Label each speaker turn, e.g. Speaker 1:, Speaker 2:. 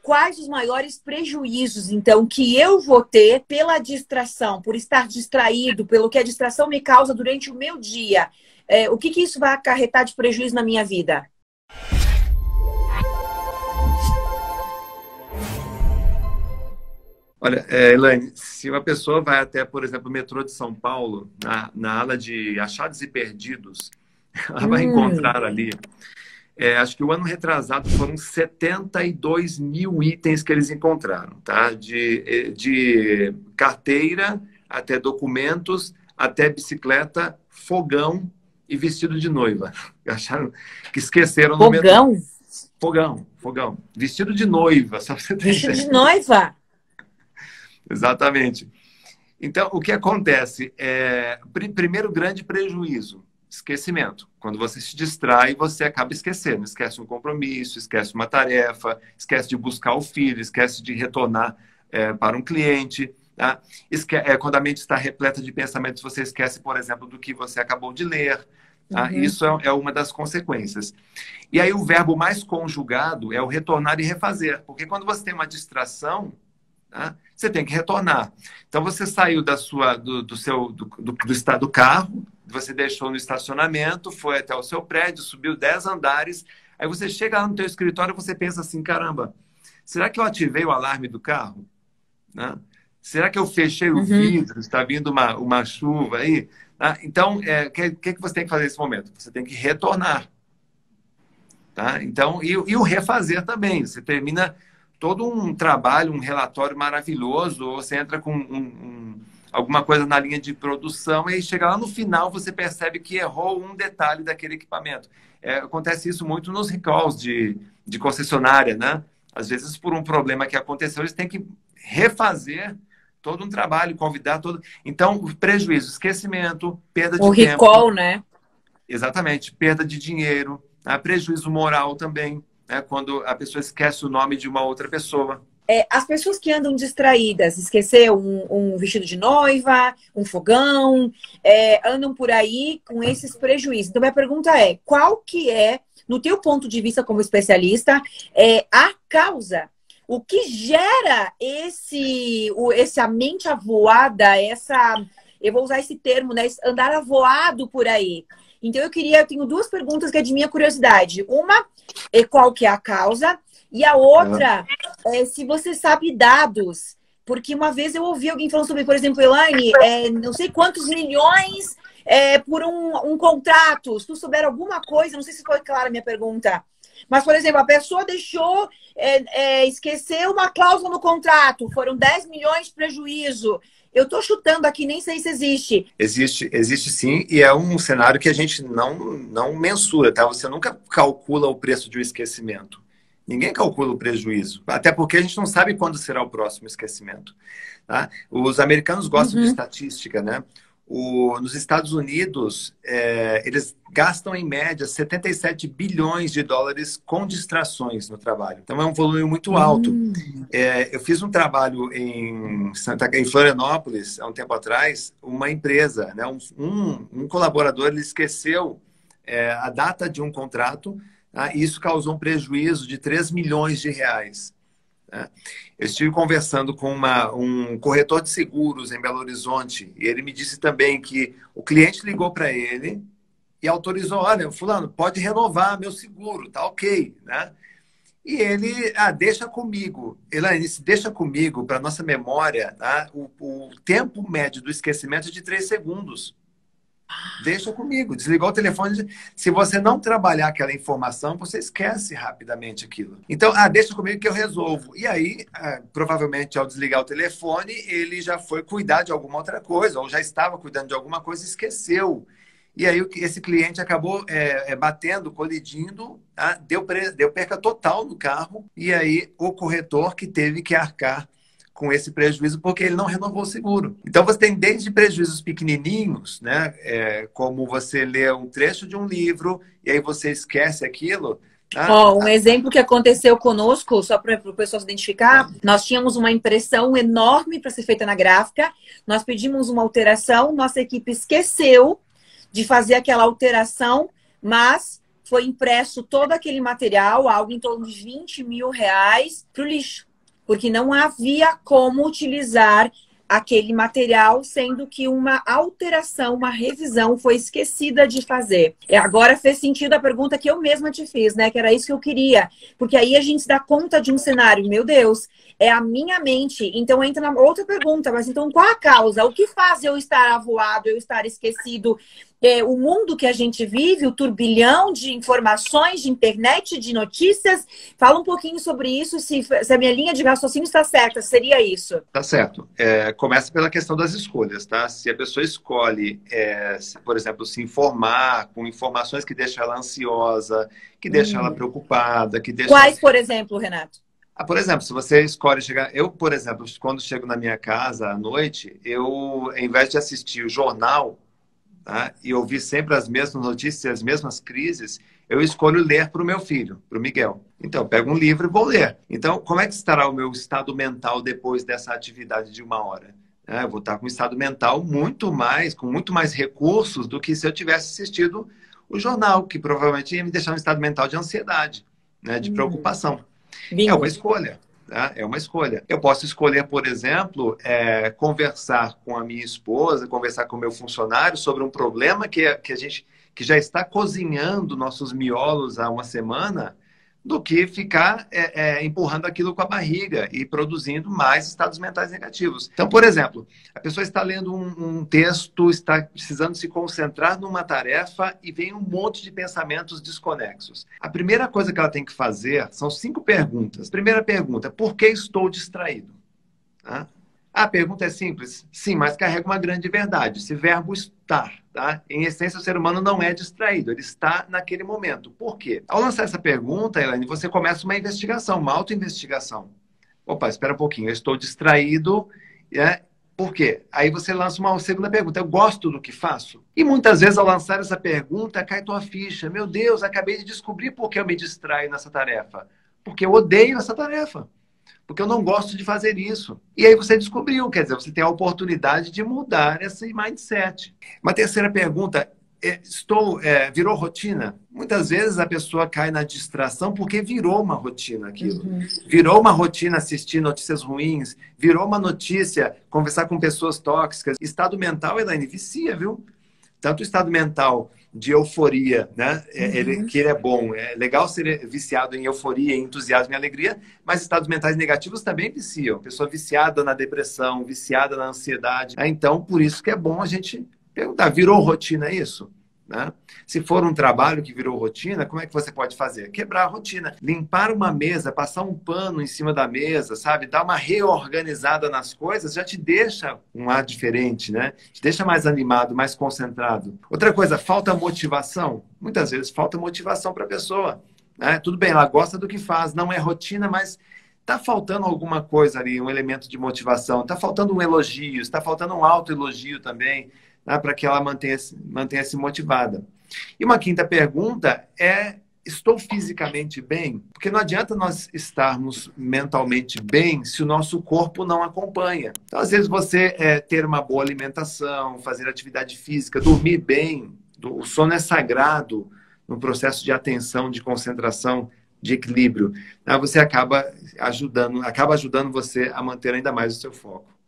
Speaker 1: quais os maiores prejuízos, então, que eu vou ter pela distração, por estar distraído, pelo que a distração me causa durante o meu dia. O que isso vai acarretar de prejuízo na minha vida?
Speaker 2: Olha, Elaine, se uma pessoa vai até, por exemplo, o metrô de São Paulo, na ala de achados e perdidos, ela vai encontrar ali, acho que o ano retrasado foram 72 mil itens que eles encontraram, tá? De carteira até documentos, até bicicleta, fogão e vestido de noiva. Acharam que esqueceram no metrô.
Speaker 1: Fogão?
Speaker 2: Fogão. Vestido de noiva, só pra você ter
Speaker 1: Vestido
Speaker 2: ideia.
Speaker 1: de noiva?
Speaker 2: Exatamente. Então, o que acontece? Primeiro grande prejuízo, esquecimento. Quando você se distrai, você acaba esquecendo. Esquece um compromisso, esquece uma tarefa, esquece de buscar o filho, esquece de retornar para um cliente. Tá? Quando a mente está repleta de pensamentos, você esquece, por exemplo, do que você acabou de ler. Tá? Isso é uma das consequências. E aí o verbo mais conjugado é o retornar e refazer. Porque quando você tem uma distração, tá? Você tem que retornar. Então você saiu do carro, você deixou no estacionamento, foi até o seu prédio, subiu 10 andares, aí você chega lá no teu escritório e você pensa assim, caramba, será que eu ativei o alarme do carro? Né? Será que eu fechei o vidro? Está vindo uma chuva aí? Tá? Então, o que você tem que fazer nesse momento? Você tem que retornar. Tá? Então, e o refazer também. Você termina todo um trabalho, um relatório maravilhoso, ou você entra com alguma coisa na linha de produção e aí chega lá no final, você percebe que errou um detalhe daquele equipamento. Acontece isso muito nos recalls de concessionária, né? Às vezes, por um problema que aconteceu, eles têm que refazer todo um trabalho, convidar todo... Então, o prejuízo, esquecimento, perda de tempo.
Speaker 1: O recall, né?
Speaker 2: Exatamente, perda de dinheiro, prejuízo moral também, né? Quando a pessoa esquece o nome de uma outra pessoa.
Speaker 1: As pessoas que andam distraídas, esqueceu um vestido de noiva, um fogão, andam por aí com esses prejuízos. Então, minha pergunta é, qual que é, no teu ponto de vista como especialista, a causa? O que gera essa mente avoada, eu vou usar esse termo, né? Andar avoado por aí. Então, eu tenho duas perguntas que é de minha curiosidade. Uma é qual que é a causa, e a outra é se você sabe dados. Porque uma vez eu ouvi alguém falando sobre, por exemplo, Elaine, não sei quantos milhões por um contrato. Se tu souber alguma coisa, não sei se ficou clara a minha pergunta. Mas, por exemplo, a pessoa esqueceu uma cláusula no contrato, foram 10 milhões de prejuízo. Eu estou chutando aqui, nem sei se existe.
Speaker 2: Existe sim, e é um cenário que a gente não mensura, tá? Você nunca calcula o preço de um esquecimento. Ninguém calcula o prejuízo, até porque a gente não sabe quando será o próximo esquecimento. Tá? Os americanos gostam de estatística, né? Nos Estados Unidos, eles gastam em média 77 bilhões de dólares com distrações no trabalho. Então é um volume muito alto. Eu fiz um trabalho em Florianópolis, há um tempo atrás, uma empresa, né? Um colaborador, ele esqueceu a data de um contrato, tá? E isso causou um prejuízo de 3 milhões de reais. Eu estive conversando com um corretor de seguros em Belo Horizonte e ele me disse também que o cliente ligou para ele e autorizou, olha, fulano, pode renovar meu seguro, tá ok, né? E ele, deixa comigo. Elaine, deixa comigo, para nossa memória, tá? O tempo médio do esquecimento é de 3 segundos. Deixa comigo, desligou o telefone. Se você não trabalhar aquela informação, você esquece rapidamente aquilo. Então, deixa comigo que eu resolvo. E aí, provavelmente, ao desligar o telefone, ele já foi cuidar de alguma outra coisa, ou já estava cuidando de alguma coisa e esqueceu. E aí, esse cliente acabou batendo, colidindo, deu perca total no carro. E aí, o corretor que teve que arcar com esse prejuízo porque ele não renovou o seguro. Então, você tem desde prejuízos pequenininhos, né? Como você lê um trecho de um livro e aí você esquece aquilo.
Speaker 1: Um exemplo que aconteceu conosco, só para o pessoal se identificar, nós tínhamos uma impressão enorme para ser feita na gráfica, nós pedimos uma alteração, nossa equipe esqueceu de fazer aquela alteração, mas foi impresso todo aquele material, algo em torno de R$ 20 mil, para o lixo. Porque não havia como utilizar aquele material, sendo que uma alteração, uma revisão foi esquecida de fazer. Agora fez sentido a pergunta que eu mesma te fiz, né? Que era isso que eu queria. Porque aí a gente se dá conta de um cenário, meu Deus, é a minha mente. Então entra na outra pergunta, mas então qual a causa? O que faz eu estar avoado, eu estar esquecido? O mundo que a gente vive, o turbilhão de informações, de internet, de notícias. Fala um pouquinho sobre isso, se a minha linha de raciocínio está certa, seria isso.
Speaker 2: Tá certo. Começa pela questão das escolhas, tá? Se a pessoa escolhe, por exemplo, se informar com informações que deixam ela ansiosa, que deixam ela preocupada, que deixam...
Speaker 1: Quais, por exemplo, Renato?
Speaker 2: Por exemplo, se você escolhe chegar... Eu, por exemplo, quando chego na minha casa à noite, eu, ao invés de assistir o jornal, tá, e ouvir sempre as mesmas notícias, as mesmas crises, eu escolho ler para o meu filho, para o Miguel. Então, eu pego um livro e vou ler. Então, como é que estará o meu estado mental depois dessa atividade de 1 hora? Eu vou estar com um estado mental com muito mais recursos do que se eu tivesse assistido o jornal, que provavelmente ia me deixar um estado mental de ansiedade, né, de preocupação. É uma escolha. Tá? É uma escolha. Eu posso escolher, por exemplo, conversar com a minha esposa, conversar com o meu funcionário sobre um problema que já está cozinhando nossos miolos há 1 semana, do que ficar empurrando aquilo com a barriga e produzindo mais estados mentais negativos. Então, por exemplo, a pessoa está lendo um texto, está precisando se concentrar numa tarefa e vem um monte de pensamentos desconexos. A primeira coisa que ela tem que fazer são 5 perguntas. Primeira pergunta, por que estou distraído? Tá? A pergunta é simples, sim, mas carrega uma grande verdade. Esse verbo estar, tá? Em essência, o ser humano não é distraído, ele está naquele momento. Por quê? Ao lançar essa pergunta, Elaine, você começa uma investigação, uma auto-investigação. Opa, espera um pouquinho, eu estou distraído, por quê? Aí você lança uma segunda pergunta, eu gosto do que faço? E muitas vezes, ao lançar essa pergunta, cai tua ficha. Meu Deus, acabei de descobrir por que eu me distraio nessa tarefa. Porque eu odeio essa tarefa. Porque eu não gosto de fazer isso. E aí você descobriu, quer dizer, você tem a oportunidade de mudar esse mindset. Uma terceira pergunta, virou rotina? Muitas vezes a pessoa cai na distração porque virou uma rotina aquilo. Virou uma rotina assistir notícias ruins, virou uma notícia conversar com pessoas tóxicas. Estado mental, Elaine, vicia, viu? Tanto o estado mental de euforia, né? Que ele é bom. É legal ser viciado em euforia, em entusiasmo e alegria, mas estados mentais negativos também viciam. Pessoa viciada na depressão, viciada na ansiedade. Então, por isso que é bom a gente perguntar, virou rotina isso? Né? Se for um trabalho que virou rotina, como é que você pode fazer? Quebrar a rotina. Limpar uma mesa, passar um pano em cima da mesa, sabe? Dar uma reorganizada nas coisas, já te deixa um ar diferente, né? Te deixa mais animado, mais concentrado. Outra coisa, falta motivação. Muitas vezes falta motivação para a pessoa. Né? Tudo bem, ela gosta do que faz, não é rotina, mas está faltando alguma coisa ali, um elemento de motivação. Está faltando um elogio, está faltando um autoelogio também, né, para que ela mantenha-se motivada. E uma quinta pergunta é, estou fisicamente bem? Porque não adianta nós estarmos mentalmente bem se o nosso corpo não acompanha. Então, às vezes, você ter uma boa alimentação, fazer atividade física, dormir bem, o sono é sagrado no processo de atenção, de concentração, de equilíbrio. Você acaba ajudando você a manter ainda mais o seu foco.